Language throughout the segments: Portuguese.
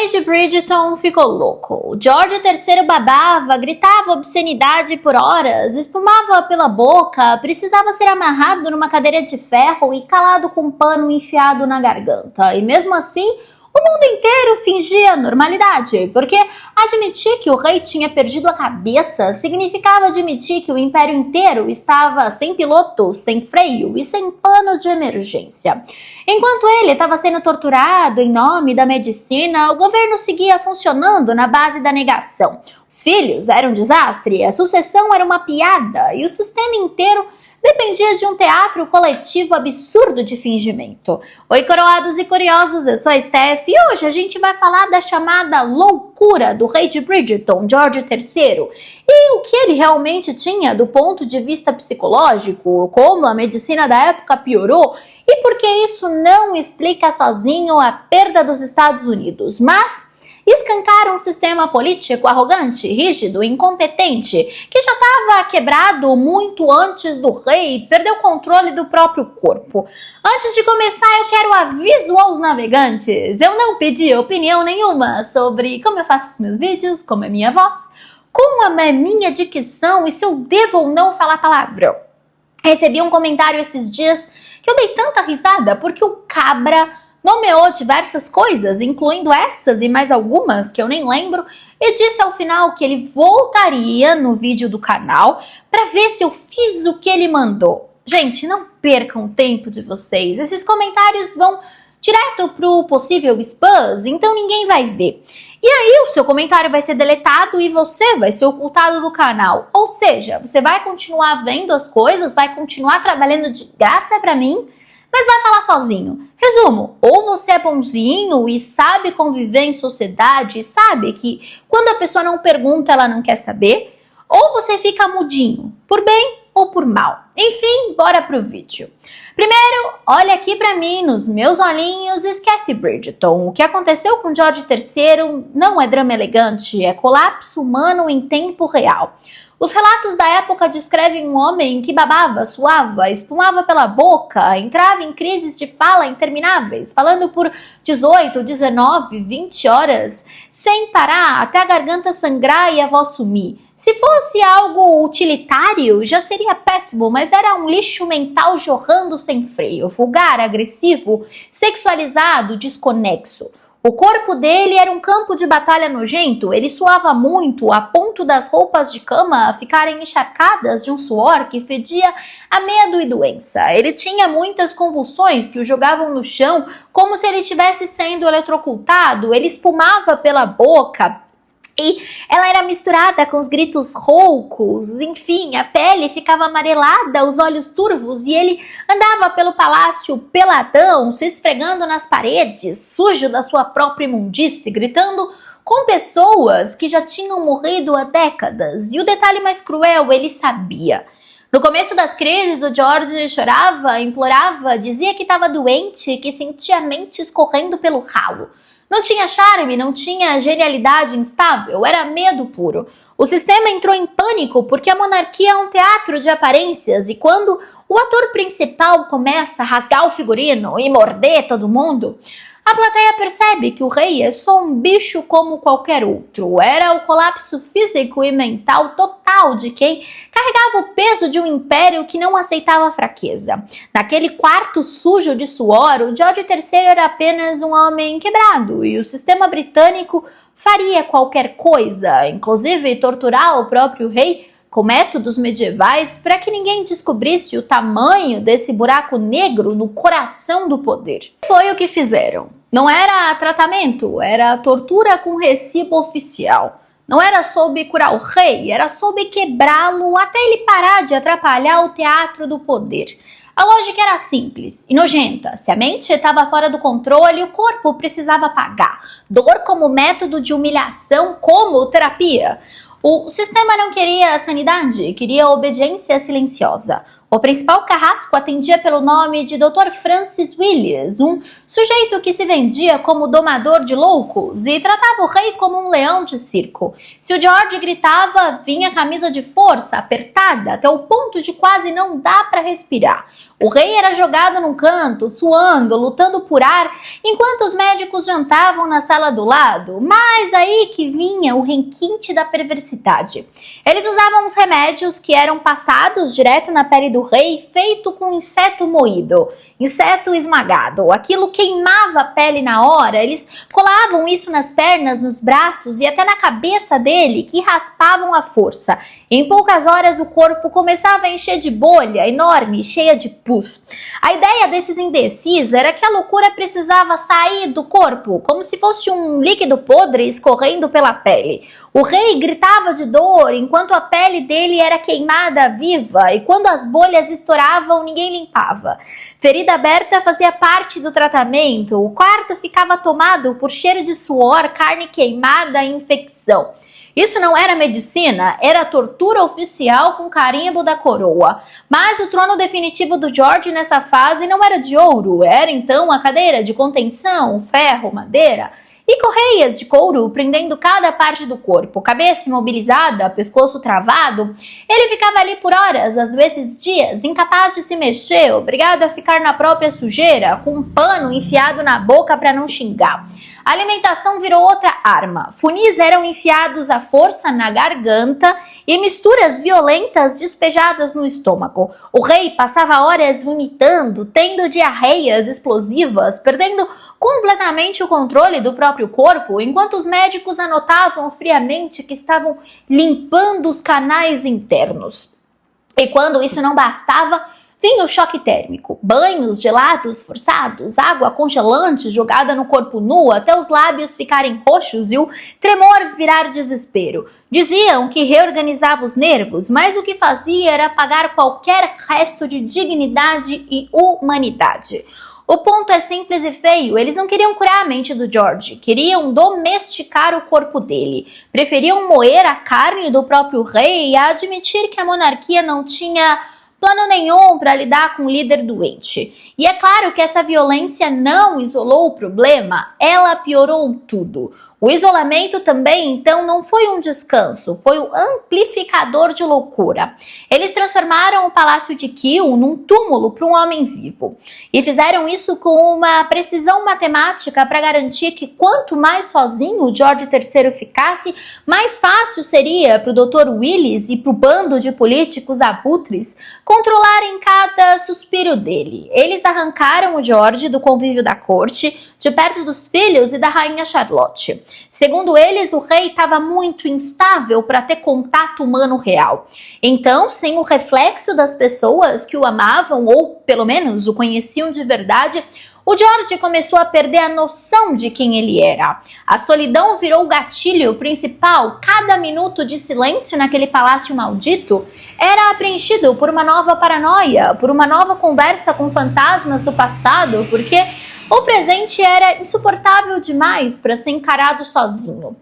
rei de Bridgerton ficou louco. O George III babava, gritava obscenidade por horas, espumava pela boca, precisava ser amarrado numa cadeira de ferro e calado com um pano enfiado na garganta. E mesmo assim, o mundo inteiro fingia normalidade, porque admitir que o rei tinha perdido a cabeça significava admitir que o império inteiro estava sem piloto, sem freio e sem plano de emergência. Enquanto ele estava sendo torturado em nome da medicina, o governo seguia funcionando na base da negação. Os filhos eram um desastre, a sucessão era uma piada e o sistema inteiro dependia de um teatro coletivo absurdo de fingimento. Oi, coroados e curiosos, eu sou a Steph e hoje a gente vai falar da chamada loucura do rei de Bridgerton, George III, e o que ele realmente tinha do ponto de vista psicológico, como a medicina da época piorou e por que isso não explica sozinho a perda dos Estados Unidos, mas escancaram um sistema político arrogante, rígido, incompetente, que já estava quebrado muito antes do rei perder o controle do próprio corpo. Antes de começar, eu quero aviso aos navegantes. Eu não pedi opinião nenhuma sobre como eu faço os meus vídeos, como é minha voz, como é minha dicção e se eu devo ou não falar palavrão. Recebi um comentário esses dias que eu dei tanta risada porque o cabra nomeou diversas coisas, incluindo essas e mais algumas que eu nem lembro, e disse ao final que ele voltaria no vídeo do canal para ver se eu fiz o que ele mandou. Gente, não percam o tempo de vocês, esses comentários vão direto pro possível spam, então ninguém vai ver. E aí o seu comentário vai ser deletado e você vai ser ocultado do canal. Ou seja, você vai continuar vendo as coisas, vai continuar trabalhando de graça para mim, mas vai falar sozinho. Resumo, ou você é bonzinho e sabe conviver em sociedade, e sabe que quando a pessoa não pergunta, ela não quer saber, ou você fica mudinho, por bem ou por mal. Enfim, bora pro vídeo. Primeiro, olha aqui pra mim, nos meus olhinhos, esquece Bridgerton. O que aconteceu com George III não é drama elegante, é colapso humano em tempo real. Os relatos da época descrevem um homem que babava, suava, espumava pela boca, entrava em crises de fala intermináveis, falando por 18, 19, 20 horas, sem parar, até a garganta sangrar e a voz sumir. Se fosse algo utilitário, já seria péssimo, mas era um lixo mental jorrando sem freio, vulgar, agressivo, sexualizado, desconexo. O corpo dele era um campo de batalha nojento, ele suava muito, a ponto das roupas de cama ficarem encharcadas de um suor que fedia a medo e doença. Ele tinha muitas convulsões que o jogavam no chão, como se ele estivesse sendo eletrocutado, ele espumava pela boca, e ela era misturada com os gritos roucos, enfim, a pele ficava amarelada, os olhos turvos e ele andava pelo palácio peladão, se esfregando nas paredes, sujo da sua própria imundície, gritando com pessoas que já tinham morrido há décadas. E o detalhe mais cruel, ele sabia. No começo das crises, o George chorava, implorava, dizia que estava doente, que sentia a mente escorrendo pelo ralo. Não tinha charme, não tinha genialidade instável, era medo puro. O sistema entrou em pânico porque a monarquia é um teatro de aparências e quando o ator principal começa a rasgar o figurino e morder todo mundo, a plateia percebe que o rei é só um bicho como qualquer outro. Era o colapso físico e mental total de quem carregava o peso de um império que não aceitava fraqueza. Naquele quarto sujo de suor, o George III era apenas um homem quebrado e o sistema britânico faria qualquer coisa, inclusive torturar o próprio rei com métodos medievais para que ninguém descobrisse o tamanho desse buraco negro no coração do poder. Foi o que fizeram. Não era tratamento, era tortura com recibo oficial. Não era sobre curar o rei, era sobre quebrá-lo até ele parar de atrapalhar o teatro do poder. A lógica era simples e nojenta. Se a mente estava fora do controle, o corpo precisava pagar. Dor como método de humilhação, como terapia. O sistema não queria sanidade, queria obediência silenciosa. O principal carrasco atendia pelo nome de Dr. Francis Willis, um sujeito que se vendia como domador de loucos e tratava o rei como um leão de circo. Se o George gritava, vinha camisa de força, apertada, até o ponto de quase não dar para respirar. O rei era jogado num canto, suando, lutando por ar, enquanto os médicos jantavam na sala do lado. Mas aí que vinha o requinte da perversidade. Eles usavam os remédios que eram passados direto na pele do rei, feito com inseto moído, inseto esmagado. Aquilo queimava a pele na hora, eles colavam isso nas pernas, nos braços e até na cabeça dele, que raspavam à força. Em poucas horas o corpo começava a encher de bolha enorme, cheia de pus. A ideia desses imbecis era que a loucura precisava sair do corpo, como se fosse um líquido podre escorrendo pela pele. O rei gritava de dor enquanto a pele dele era queimada viva e quando as bolhas estouravam, ninguém limpava. Ferida aberta fazia parte do tratamento. O quarto ficava tomado por cheiro de suor, carne queimada e infecção. Isso não era medicina, era tortura oficial com carimbo da coroa. Mas o trono definitivo do George nessa fase não era de ouro, era então a cadeira de contenção, ferro, madeira e correias de couro prendendo cada parte do corpo, cabeça imobilizada, pescoço travado. Ele ficava ali por horas, às vezes dias, incapaz de se mexer, obrigado a ficar na própria sujeira, com um pano enfiado na boca para não xingar. A alimentação virou outra arma. Funis eram enfiados à força na garganta e misturas violentas despejadas no estômago. O rei passava horas vomitando, tendo diarreias explosivas, perdendo completamente o controle do próprio corpo, enquanto os médicos anotavam friamente que estavam limpando os canais internos. E quando isso não bastava, vinha o choque térmico, banhos gelados forçados, água congelante jogada no corpo nu até os lábios ficarem roxos e o tremor virar desespero. Diziam que reorganizava os nervos, mas o que fazia era apagar qualquer resto de dignidade e humanidade. O ponto é simples e feio, eles não queriam curar a mente do George, queriam domesticar o corpo dele. Preferiam moer a carne do próprio rei e admitir que a monarquia não tinha plano nenhum para lidar com um líder doente. E é claro que essa violência não isolou o problema, ela piorou tudo. O isolamento também, então, não foi um descanso, foi o amplificador de loucura. Eles transformaram o Palácio de Kew num túmulo para um homem vivo. E fizeram isso com uma precisão matemática para garantir que quanto mais sozinho o George III ficasse, mais fácil seria para o Dr. Willis e para o bando de políticos abutres controlarem cada suspiro dele. Eles arrancaram o George do convívio da corte, de perto dos filhos e da rainha Charlotte. Segundo eles, o rei estava muito instável para ter contato humano real. Então, sem o reflexo das pessoas que o amavam, ou pelo menos o conheciam de verdade, o George começou a perder a noção de quem ele era. A solidão virou o gatilho principal. Cada minuto de silêncio naquele palácio maldito era preenchido por uma nova paranoia, por uma nova conversa com fantasmas do passado, porque o presente era insuportável demais para ser encarado sozinho.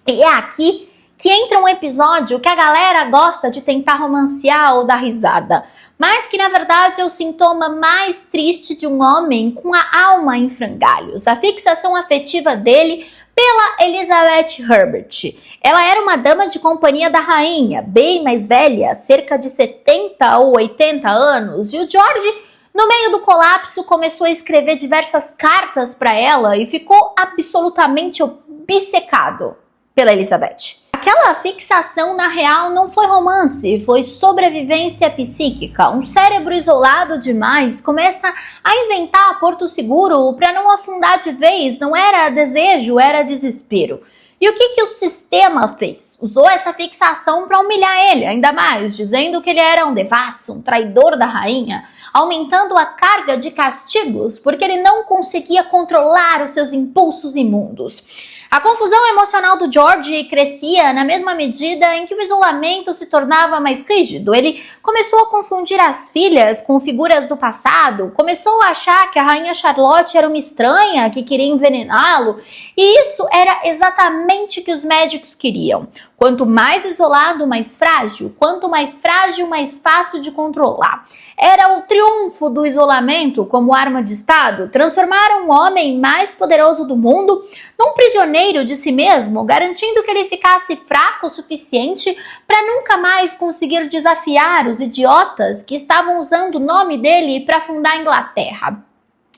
E é aqui que entra um episódio que a galera gosta de tentar romancear ou dar risada, mas que na verdade é o sintoma mais triste de um homem com a alma em frangalhos, a fixação afetiva dele pela Elizabeth Herbert. Ela era uma dama de companhia da rainha, bem mais velha, cerca de 70 ou 80 anos, e o George, no meio do colapso, começou a escrever diversas cartas para ela e ficou absolutamente obcecado pela Elizabeth. Aquela fixação, na real, não foi romance, foi sobrevivência psíquica. Um cérebro isolado demais começa a inventar porto seguro para não afundar de vez. Não era desejo, era desespero. E o que o sistema fez? Usou essa fixação para humilhar ele, ainda mais, dizendo que ele era um devasso, um traidor da rainha, aumentando a carga de castigos porque ele não conseguia controlar os seus impulsos imundos. A confusão emocional do George crescia na mesma medida em que o isolamento se tornava mais rígido. Ele começou a confundir as filhas com figuras do passado, começou a achar que a rainha Charlotte era uma estranha que queria envenená-lo, e isso era exatamente o que os médicos queriam. Quanto mais isolado, mais frágil. Quanto mais frágil, mais fácil de controlar. Era o triunfo do isolamento como arma de Estado. Transformar um homem mais poderoso do mundo num prisioneiro de si mesmo, garantindo que ele ficasse fraco o suficiente para nunca mais conseguir desafiar os idiotas que estavam usando o nome dele para fundar a Inglaterra.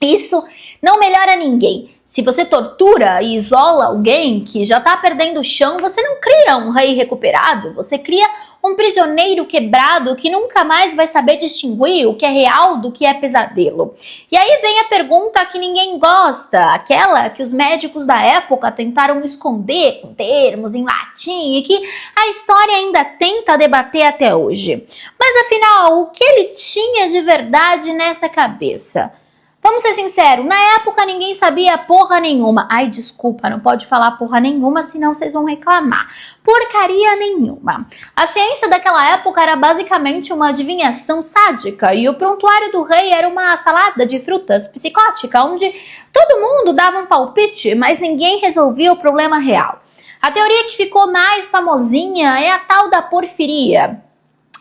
Isso não melhora ninguém. Se você tortura e isola alguém que já está perdendo o chão, você não cria um rei recuperado, você cria um prisioneiro quebrado que nunca mais vai saber distinguir o que é real do que é pesadelo. E aí vem a pergunta que ninguém gosta, aquela que os médicos da época tentaram esconder com termos em latim e que a história ainda tenta debater até hoje. Mas afinal, o que ele tinha de verdade nessa cabeça? Vamos ser sinceros, na época ninguém sabia porra nenhuma. Ai, desculpa, não pode falar porra nenhuma, senão vocês vão reclamar. Porcaria nenhuma. A ciência daquela época era basicamente uma adivinhação sádica e o prontuário do rei era uma salada de frutas psicótica, onde todo mundo dava um palpite, mas ninguém resolvia o problema real. A teoria que ficou mais famosinha é a tal da porfiria.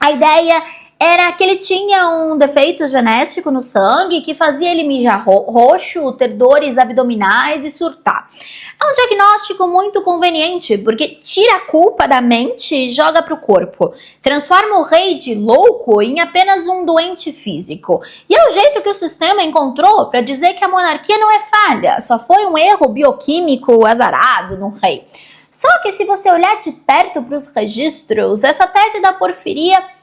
A ideia era que ele tinha um defeito genético no sangue que fazia ele mijar roxo, ter dores abdominais e surtar. É um diagnóstico muito conveniente, porque tira a culpa da mente e joga para o corpo. Transforma o rei de louco em apenas um doente físico. E é o jeito que o sistema encontrou para dizer que a monarquia não é falha, só foi um erro bioquímico azarado no rei. Só que se você olhar de perto para os registros, essa tese da porfiria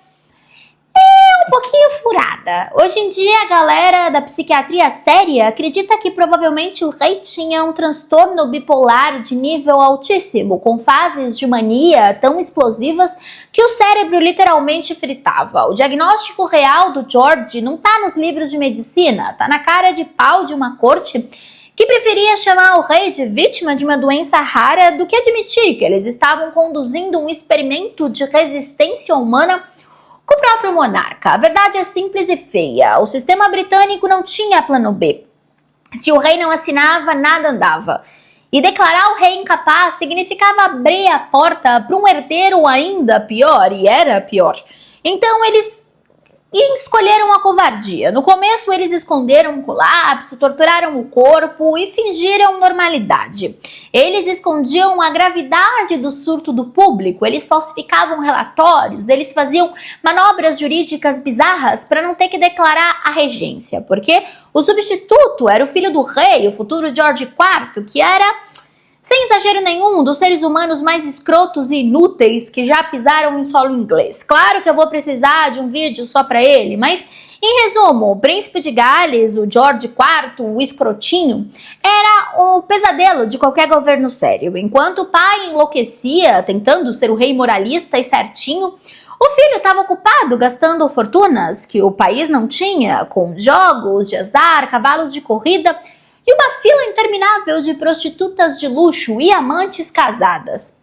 um pouquinho furada. Hoje em dia a galera da psiquiatria séria acredita que provavelmente o rei tinha um transtorno bipolar de nível altíssimo, com fases de mania tão explosivas que o cérebro literalmente fritava. O diagnóstico real do George não tá nos livros de medicina, tá na cara de pau de uma corte que preferia chamar o rei de vítima de uma doença rara do que admitir que eles estavam conduzindo um experimento de resistência humana com o próprio monarca. A verdade é simples e feia. O sistema britânico não tinha plano B. Se o rei não assinava, nada andava. E declarar o rei incapaz significava abrir a porta para um herdeiro ainda pior, e era pior. Então eles escolheram a covardia. No começo eles esconderam o colapso, torturaram o corpo e fingiram normalidade. Eles escondiam a gravidade do surto do público, eles falsificavam relatórios, eles faziam manobras jurídicas bizarras para não ter que declarar a regência, porque o substituto era o filho do rei, o futuro George IV, que era, sem exagero nenhum, dos seres humanos mais escrotos e inúteis que já pisaram em solo inglês. Claro que eu vou precisar de um vídeo só para ele, mas em resumo, o príncipe de Gales, o George IV, o escrotinho, era o pesadelo de qualquer governo sério. Enquanto o pai enlouquecia, tentando ser o rei moralista e certinho, o filho estava ocupado gastando fortunas que o país não tinha, com jogos de azar, cavalos de corrida e uma fila interminável de prostitutas de luxo e amantes casadas.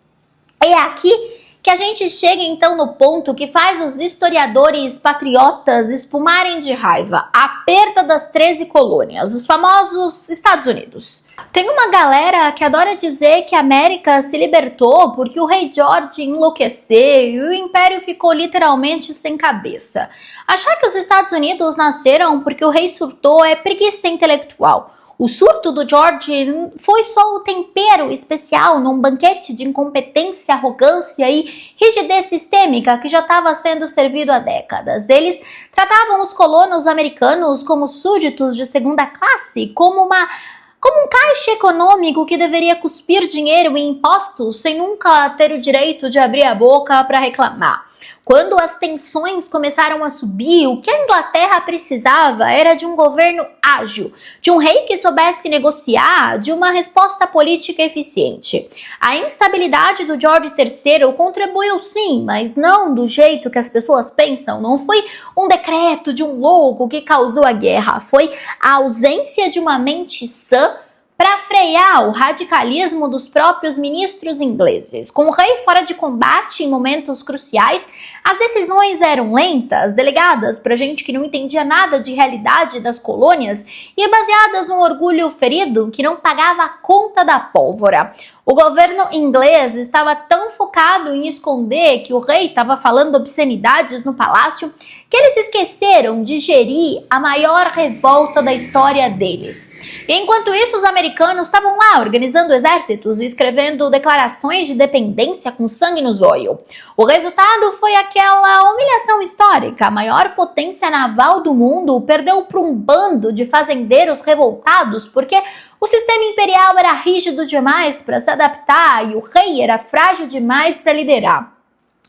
É aqui que a gente chega então no ponto que faz os historiadores patriotas espumarem de raiva: a perda das 13 colônias, os famosos Estados Unidos. Tem uma galera que adora dizer que a América se libertou porque o rei George enlouqueceu e o império ficou literalmente sem cabeça. Achar que os Estados Unidos nasceram porque o rei surtou é preguiça intelectual. O surto do George foi só o tempero especial num banquete de incompetência, arrogância e rigidez sistêmica que já estava sendo servido há décadas. Eles tratavam os colonos americanos como súditos de segunda classe, como um caixa econômico que deveria cuspir dinheiro e impostos sem nunca ter o direito de abrir a boca para reclamar. Quando as tensões começaram a subir, o que a Inglaterra precisava era de um governo ágil, de um rei que soubesse negociar, de uma resposta política eficiente. A instabilidade do George III contribuiu sim, mas não do jeito que as pessoas pensam. Não foi um decreto de um louco que causou a guerra, foi a ausência de uma mente sã para frear o radicalismo dos próprios ministros ingleses. Com o rei fora de combate em momentos cruciais, as decisões eram lentas, delegadas para gente que não entendia nada de realidade das colônias e baseadas num orgulho ferido que não pagava a conta da pólvora. O governo inglês estava tão focado em esconder que o rei estava falando obscenidades no palácio que eles esqueceram de gerir a maior revolta da história deles. E enquanto isso, os americanos estavam lá organizando exércitos e escrevendo declarações de dependência com sangue nos olhos. O resultado foi aquela humilhação histórica. A maior potência naval do mundo perdeu para um bando de fazendeiros revoltados porque o sistema imperial era rígido demais para se adaptar e o rei era frágil demais para liderar.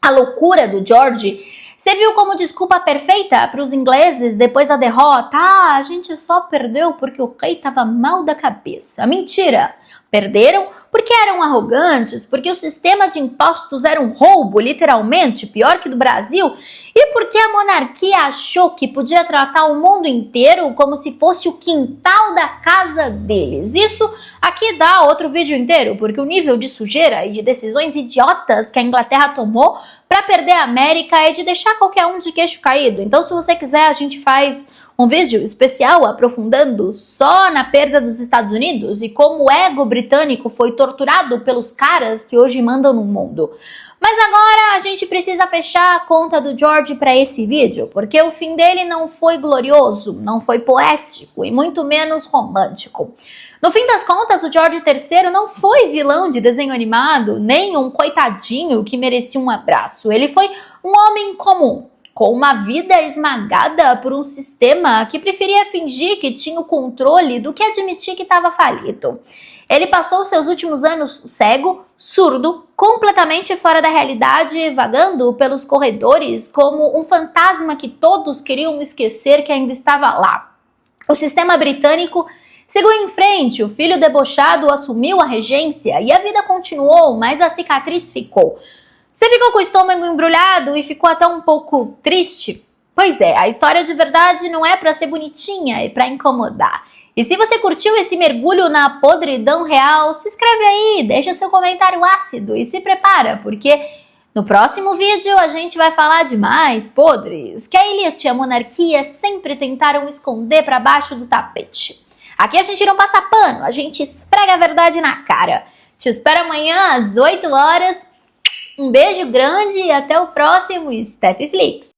A loucura do George serviu como desculpa perfeita para os ingleses depois da derrota. A gente só perdeu porque o rei estava mal da cabeça. Mentira! Perderam porque eram arrogantes, porque o sistema de impostos era um roubo, literalmente, pior que do Brasil, e porque a monarquia achou que podia tratar o mundo inteiro como se fosse o quintal da casa deles. Isso aqui dá outro vídeo inteiro, porque o nível de sujeira e de decisões idiotas que a Inglaterra tomou para perder a América é de deixar qualquer um de queixo caído. Então, se você quiser, a gente faz um vídeo especial aprofundando só na perda dos Estados Unidos e como o ego britânico foi torturado pelos caras que hoje mandam no mundo. Mas agora a gente precisa fechar a conta do George para esse vídeo, porque o fim dele não foi glorioso, não foi poético e muito menos romântico. No fim das contas, o George III não foi vilão de desenho animado, nem um coitadinho que merecia um abraço. Ele foi um homem comum, com uma vida esmagada por um sistema que preferia fingir que tinha o controle do que admitir que estava falido. Ele passou seus últimos anos cego, surdo, completamente fora da realidade, vagando pelos corredores como um fantasma que todos queriam esquecer que ainda estava lá. O sistema britânico seguiu em frente, o filho debochado assumiu a regência e a vida continuou, mas a cicatriz ficou. Você ficou com o estômago embrulhado e ficou até um pouco triste? Pois é, a história de verdade não é pra ser bonitinha, é pra incomodar. E se você curtiu esse mergulho na podridão real, se inscreve aí, deixa seu comentário ácido e se prepara, porque no próximo vídeo a gente vai falar de mais podres que a elite e a monarquia sempre tentaram esconder pra baixo do tapete. Aqui a gente não passa pano, a gente esfrega a verdade na cara. Te espero amanhã às 8 horas. Um beijo grande e até o próximo Steffy Flix.